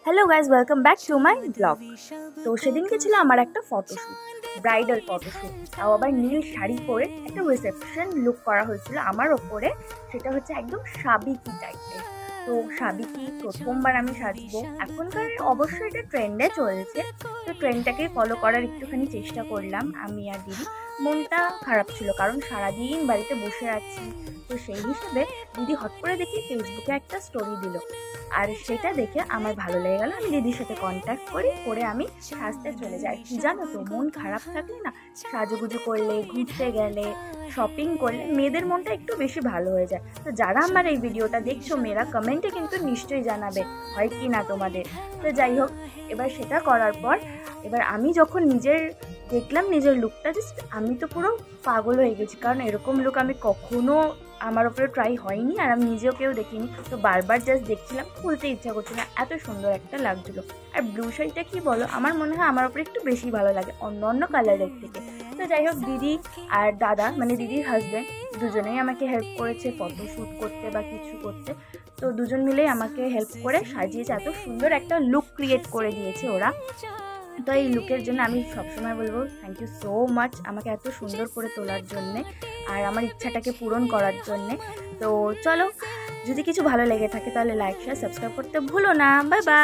Hello guys, welcome back to my blog. তো সেদিনকে ছিল আমার একটা ফটোশ্যুট, ব্রাইডাল ফটোশ্যুট, তাও আবার নীল শাড়ি পরে একটা রিসেপশন লুক করা হয়েছিল আমার ওপরে। সেটা হচ্ছে একদম সাবিকি টাইপের। তো সাবিকি প্রথমবার আমি সাজবো, এখনকার অবশ্যই এটা ট্রেন্ডে চলছে, তো ট্রেন্ডটাকে ফলো করার একটুখানি চেষ্টা করলাম আমি আর দিদি। মনটা খারাপ ছিল কারণ সারাদিন বাড়িতে বসে আছি, তো সেই হিসেবে দিদি হট করে দেখি ফেসবুকে একটা স্টোরি দিল, আর সেটা দেখে আমার ভালো লেগে গেল। আমি দিদির সাথে কন্ট্যাক্ট করি, করে আমি সাজতে চলে যাই। কি জানো তো, মন খারাপ থাকলে না, সাজুগুজু করলে, ঘুরতে গেলে, শপিং করলে মেয়েদের মনটা একটু বেশি ভালো হয়ে যায়। তো যারা আমার এই ভিডিওটা দেখছো মেয়েরা, কমেন্টে কিন্তু নিশ্চয়ই জানাবে হয় কি না তোমাদের। তো যাই হোক, এবার সেটা করার পর এবার আমি যখন দেখলাম নিজের লুকটা, জাস্ট আমি তো পুরো পাগল হয়ে গেছি, কারণ এরকম লুক আমি কখনো আমার ওপরে ট্রাই হয়নি, আর আমি নিজেও কেউ দেখিনি। তো বারবার জাস্ট দেখছিলাম, খুলতে ইচ্ছা করছিল না, এত সুন্দর একটা লাগছিল। আর ব্লু শাড়িটা কি বলো, আমার মনে হয় আমার ওপরে একটু বেশি ভালো লাগে অন্য অন্য কালারের থেকে। তো যাই হোক, দিদি আর দাদা মানে দিদির হাজব্যান্ড দুজনেই আমাকে হেল্প করেছে ফটো শ্যুট করতে বা কিছু করতে। তো দুজন মিলেই আমাকে হেল্প করে সাজিয়েছে, এত সুন্দর একটা লুক ক্রিয়েট করে দিয়েছে ওরা। তো এই লুকের জন্য আমি সবসময় বলবো থ্যাংক ইউ সো মাচ, আমাকে এত সুন্দর করে তোলার জন্যে আর আমার ইচ্ছাটাকে পূরণ করার জন্যে। তো চলো, যদি কিছু ভালো লেগে থাকে তাহলে লাইক শেয়ার সাবস্ক্রাইব করতে ভুলো না। Bye bye.